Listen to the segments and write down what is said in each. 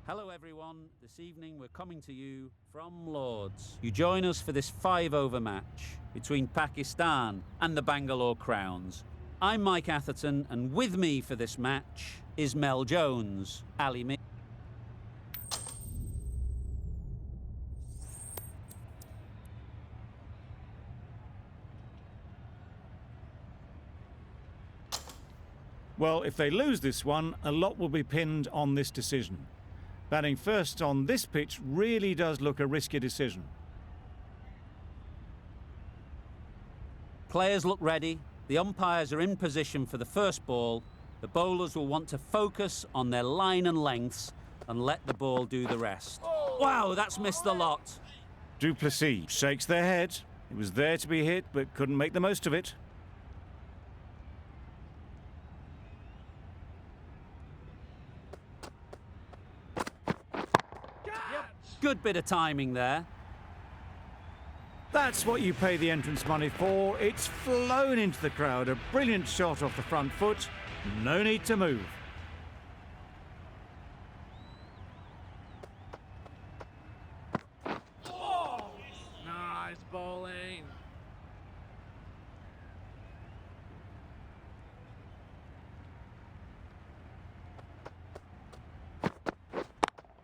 Hello everyone, this evening we're coming to you from Lords. You join us for this 5-over match between Pakistan and the Bangalore Crowns. I'm Mike Atherton, and with me for this match is Mel Jones, Ali Mi. Well, if they lose this one, a lot will be pinned on this decision. Batting first on this pitch really does look a risky decision. Players look ready, the umpires are in position for the first ball. The bowlers will want to focus on their line and lengths and let the ball do the rest. Wow, that's missed the lot. Du Plessis shakes their head. It was there to be hit, but couldn't make the most of it. Good bit of timing there. That's what you pay the entrance money for. It's flown into the crowd. A brilliant shot off the front foot. No need to move. Oh, nice bowling.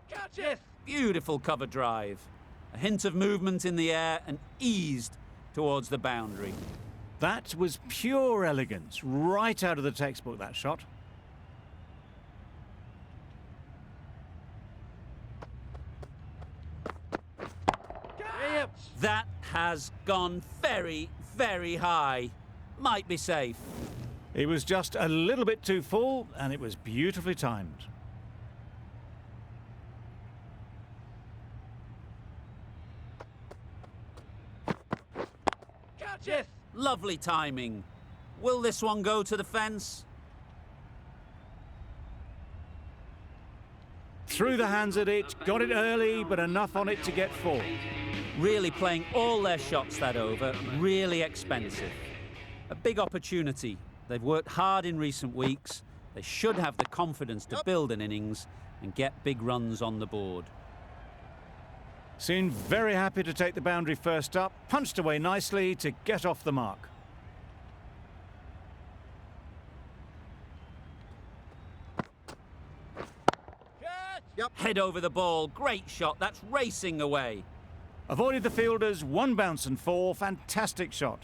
Catch it! Beautiful cover drive. A hint of movement in the air and eased towards the boundary. That was pure elegance, right out of the textbook, that shot. That has gone very, very high. Might be safe. It was just a little bit too full, and it was beautifully timed. Catch it! Lovely timing. Will this one go to the fence? Threw the hands at it, got it early, but enough on it to get 4. Really playing all their shots that over, really expensive. A big opportunity. They've worked hard in recent weeks. They should have the confidence to build an innings and get big runs on the board. Seemed very happy to take the boundary first up, punched away nicely to get off the mark. Head over the ball, great shot, that's racing away. Avoided the fielders, 1 bounce and 4, fantastic shot.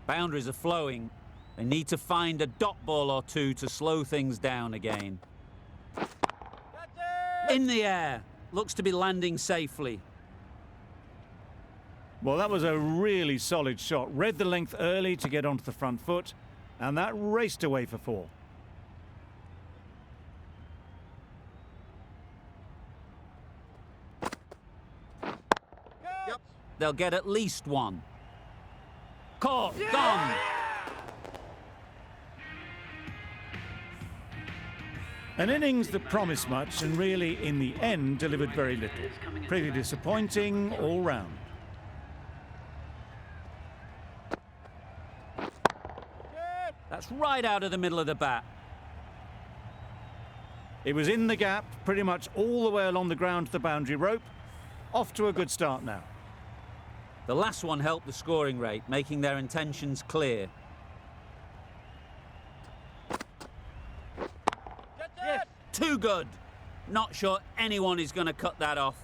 Boundaries are flowing. They need to find a dot ball or two to slow things down again. In the air, looks to be landing safely. Well, that was a really solid shot. Read the length early to get onto the front foot, and that raced away for 4. They'll get at least 1. Caught, gone. An innings that promised much and really, in the end, delivered very little. Pretty disappointing all round. That's right out of the middle of the bat. It was in the gap, pretty much all the way along the ground to the boundary rope. Off to a good start now. The last one helped the scoring rate, making their intentions clear. Too good. Not sure anyone is going to cut that off.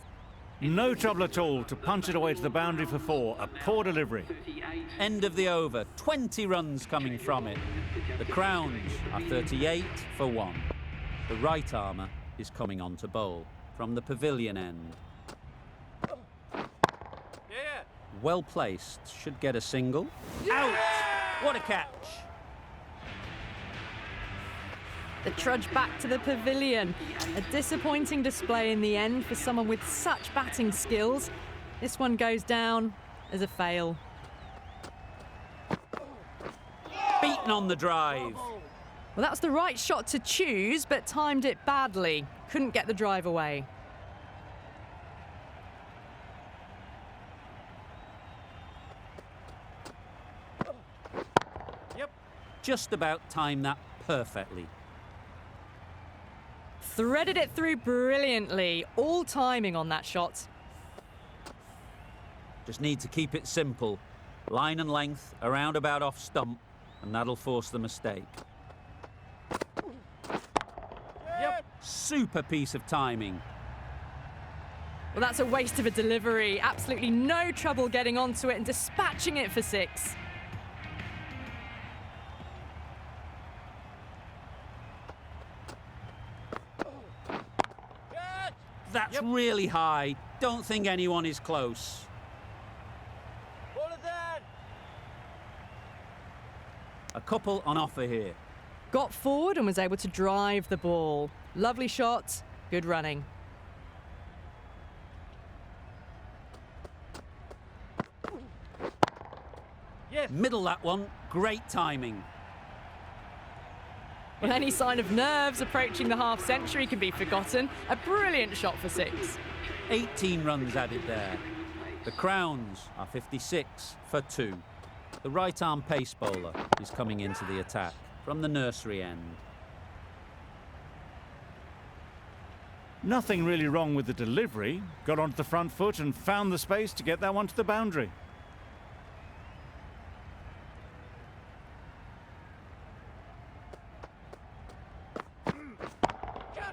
No trouble at all to punch it away to the boundary for 4. A poor delivery. End of the over. 20 runs coming from it. The Crowns are 38 for 1. The right armour is coming on to bowl from the pavilion end. Well placed. Should get a single. Out! What a catch. The trudge back to the pavilion. A disappointing display in the end for someone with such batting skills. This one goes down as a fail. Beaten on the drive. Well, that's the right shot to choose, but timed it badly. Couldn't get the drive away. Just about timed that perfectly. Threaded it through brilliantly. All timing on that shot. Just need to keep it simple. Line and length, around about off stump, and that'll force the mistake. Yep. Super piece of timing. Well, that's a waste of a delivery. Absolutely no trouble getting onto it and dispatching it for 6. That's really high. Don't think anyone is close. Ball is in. A couple on offer here. Got forward and was able to drive the ball. Lovely shot, good running. Yes. Middle that one, great timing. Well, any sign of nerves approaching the half century can be forgotten. A brilliant shot for 6. 18 runs added there. The Crowns are 56 for 2. The right-arm pace bowler is coming into the attack from the nursery end. Nothing really wrong with the delivery. Got onto the front foot and found the space to get that one to the boundary.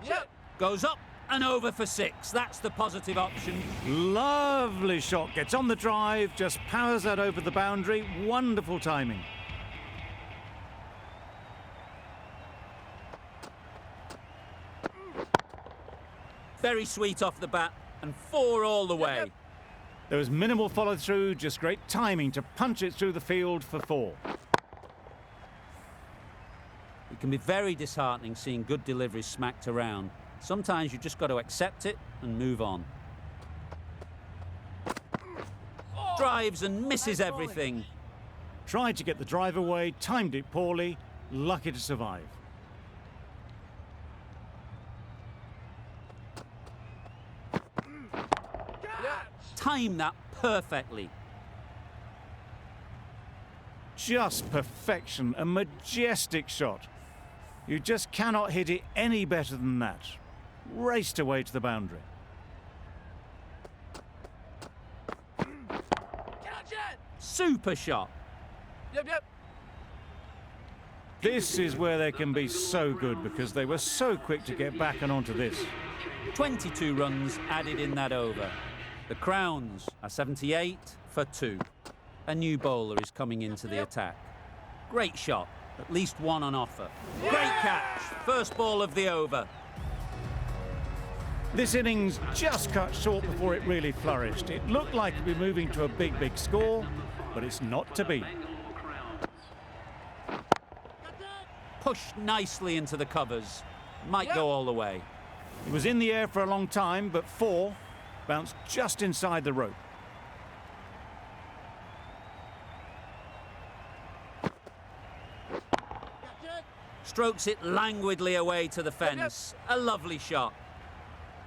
Yep. Goes up and over for 6. That's the positive option. Lovely shot. Gets on the drive, just powers that over the boundary. Wonderful timing. Very sweet off the bat and 4 all the way. Yep. There was minimal follow-through, just great timing to punch it through the field for 4. It can be very disheartening seeing good deliveries smacked around. Sometimes you just got to accept it and move on. Drives and misses everything. Tried to get the drive away, timed it poorly, lucky to survive. Time that perfectly. Just perfection, a majestic shot. You just cannot hit it any better than that. Raced away to the boundary. Catch it. Super shot. Yep. This is where they can be so good because they were so quick to get back and onto this. 22 runs added in that over. The Crowns are 78 for 2. A new bowler is coming into the attack. Great shot, at least 1 on offer. Great catch, first ball of the over. This innings just cut short before it really flourished. It looked like it'd be moving to a big score, but it's not to be. Pushed nicely into the covers. Might go all the way. It was in the air for a long time, but 4 bounced just inside the rope. Strokes it languidly away to the fence. A lovely shot.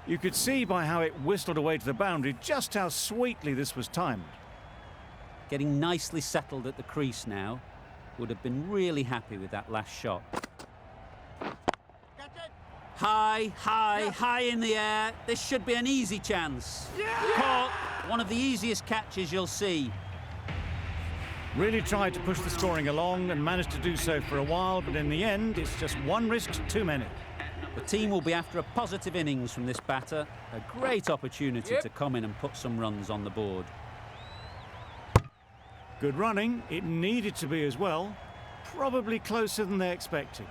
You could see by how it whistled away to the boundary just how sweetly this was timed. Getting nicely settled at the crease now. Would have been really happy with that last shot. High in the air. This should be an easy chance. Caught. One of the easiest catches you'll see. Really tried to push the scoring along and managed to do so for a while, but in the end, it's just one risk too many. The team will be after a positive innings from this batter. A great opportunity to come in and put some runs on the board. Good running. It needed to be as well. Probably closer than they expected.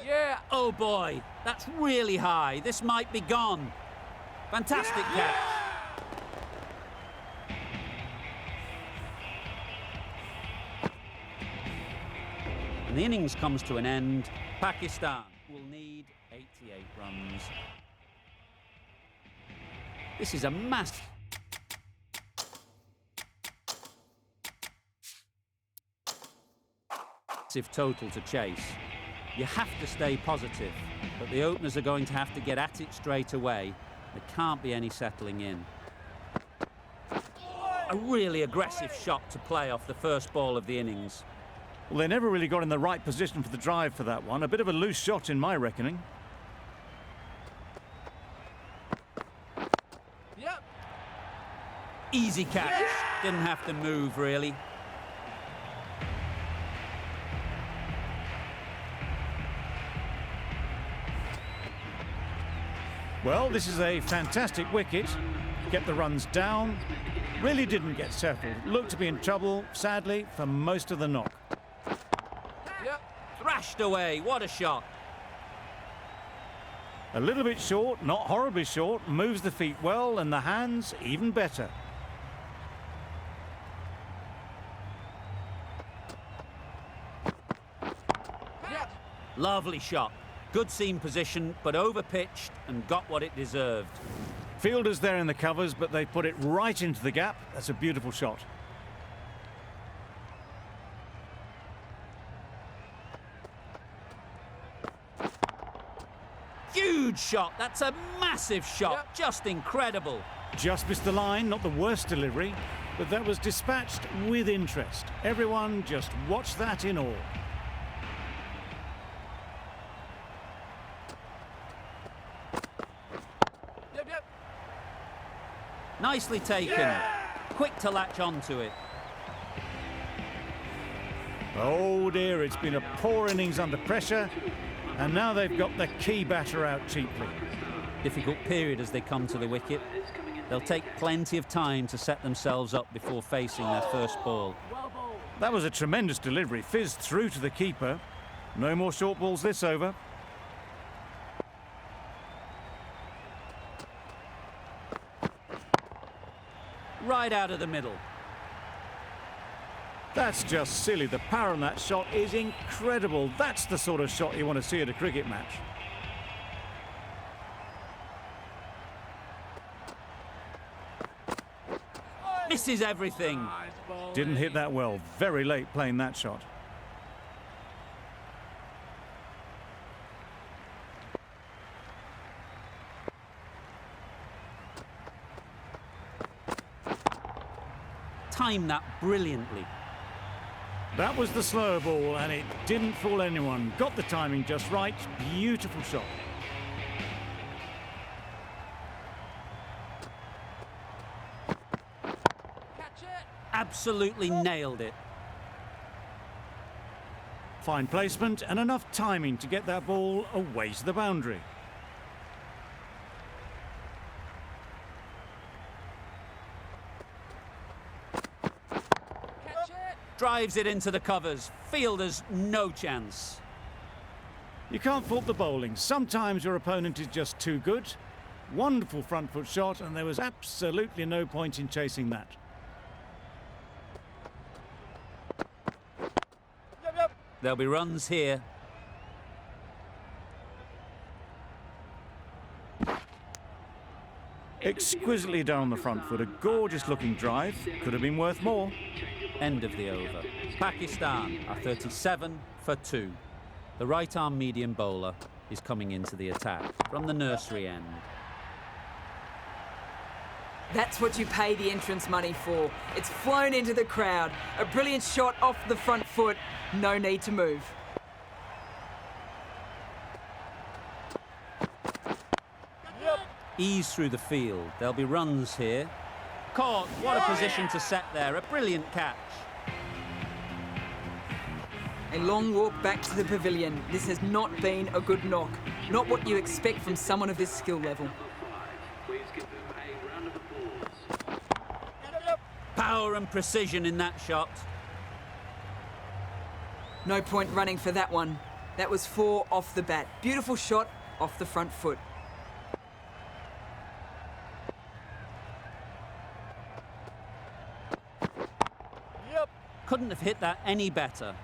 Yeah. Oh boy, that's really high. This might be gone. Fantastic catch. And the innings comes to an end. Pakistan will need 88 runs. This is a massive total to chase. You have to stay positive, but the openers are going to have to get at it straight away. There can't be any settling in. A really aggressive shot to play off the first ball of the innings. Well, they never really got in the right position for the drive for that one. A bit of a loose shot in my reckoning. Yep. Easy catch. Didn't have to move, really. Well, this is a fantastic wicket. Kept the runs down. Really didn't get settled. Looked to be in trouble, sadly, for most of the knock. Yep. Thrashed away. What a shot. A little bit short, not horribly short. Moves the feet well and the hands even better. Yep. Lovely shot. Good seam position, but over-pitched and got what it deserved. Fielders there in the covers, but they put it right into the gap. That's a beautiful shot. Huge shot. That's a massive shot. Yep. Just incredible. Just missed the line, not the worst delivery, but that was dispatched with interest. Everyone just watched that in awe. Yep. Yep. Nicely taken. Quick to latch onto it. Oh dear, it's been a poor innings under pressure, and now they've got the key batter out cheaply. Difficult period as they come to the wicket. They'll take plenty of time to set themselves up before facing their first ball. That was a tremendous delivery, fizzed through to the keeper. No more short balls this over. Right out of the middle. That's just silly. The power on that shot is incredible. That's the sort of shot you want to see at a cricket match. Misses everything. Nice ball. Didn't hit that well. Very late playing that shot. Timed that brilliantly. That was the slower ball, and it didn't fool anyone. Got the timing just right. Beautiful shot. Catch it. Absolutely nailed it. Fine placement and enough timing to get that ball away to the boundary. Catch it. Drives it into the covers. Fielders, no chance. You can't fault the bowling. Sometimes your opponent is just too good. Wonderful front foot shot, and there was absolutely no point in chasing that. Yep. Yep. There'll be runs here. Exquisitely done on the front foot. A gorgeous looking drive. Could have been worth more. End of the over. Pakistan are 37 for 2. The right-arm medium bowler is coming into the attack from the nursery end. That's what you pay the entrance money for. It's flown into the crowd. A brilliant shot off the front foot. No need to move. Ease through the field. There'll be runs here. Caught. What a position to set there. A brilliant catch. A long walk back to the pavilion. This has not been a good knock. Not what you expect from someone of this skill level. Power and precision in that shot. No point running for that one. That was 4 off the bat. Beautiful shot off the front foot. Yep. Couldn't have hit that any better.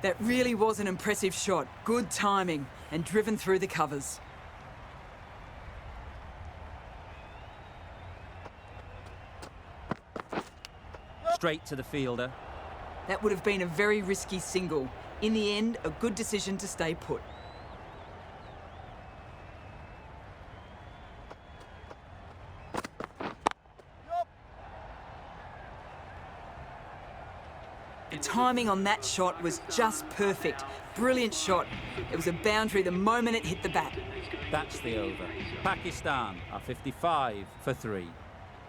That really was an impressive shot. Good timing and driven through the covers. Straight to the fielder. That would have been a very risky single. In the end, a good decision to stay put. timing on that shot was just perfect. Brilliant shot. It was a boundary the moment it hit the bat. That's the over. Pakistan are 55 for 3.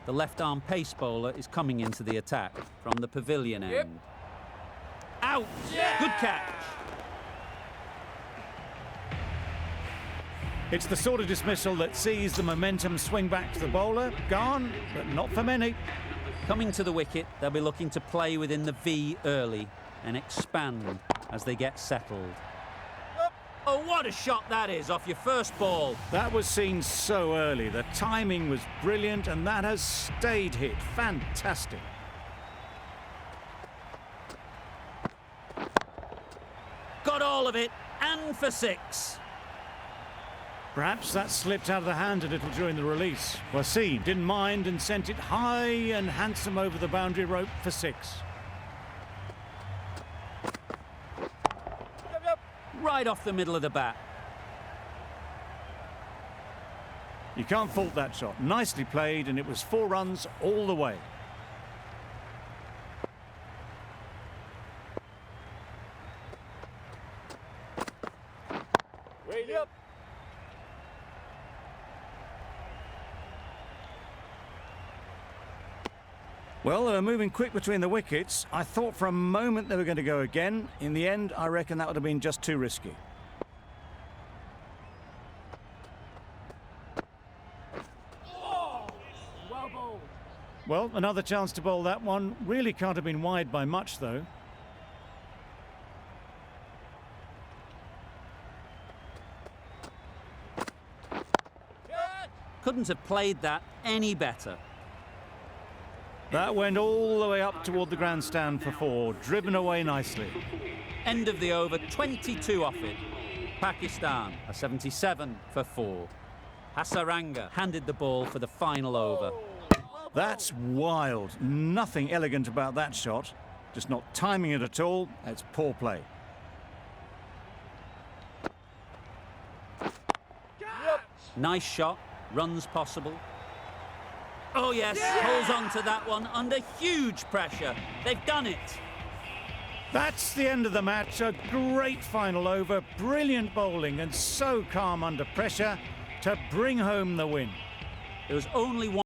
The left-arm pace bowler is coming into the attack from the pavilion end. Out! Good catch! It's the sort of dismissal that sees the momentum swing back to the bowler. Gone, but not for many. Coming to the wicket, they'll be looking to play within the V early and expand as they get settled. Oh, what a shot that is off your first ball. That was seen so early. The timing was brilliant, and that has stayed hit. Fantastic. Got all of it, and for 6. Perhaps that slipped out of the hand a little during the release. Wasim didn't mind and sent it high and handsome over the boundary rope for 6. Right off the middle of the bat. You can't fault that shot. Nicely played, and it was 4 runs all the way. Yep. Well, they were moving quick between the wickets. I thought for a moment they were going to go again. In the end, I reckon that would have been just too risky. Well bowled. Well, another chance to bowl that one. Really can't have been wide by much, though. Couldn't have played that any better. That went all the way up toward the grandstand for 4, driven away nicely. End of the over, 22 off it. Pakistan are 77 for 4. Hasaranga handed the ball for the final over. That's wild. Nothing elegant about that shot. Just not timing it at all. It's poor play. Nice shot, runs possible. Oh yes, holds on to that one under huge pressure. They've done it. That's the end of the match. A great final over. Brilliant bowling and so calm under pressure to bring home the win. There was only one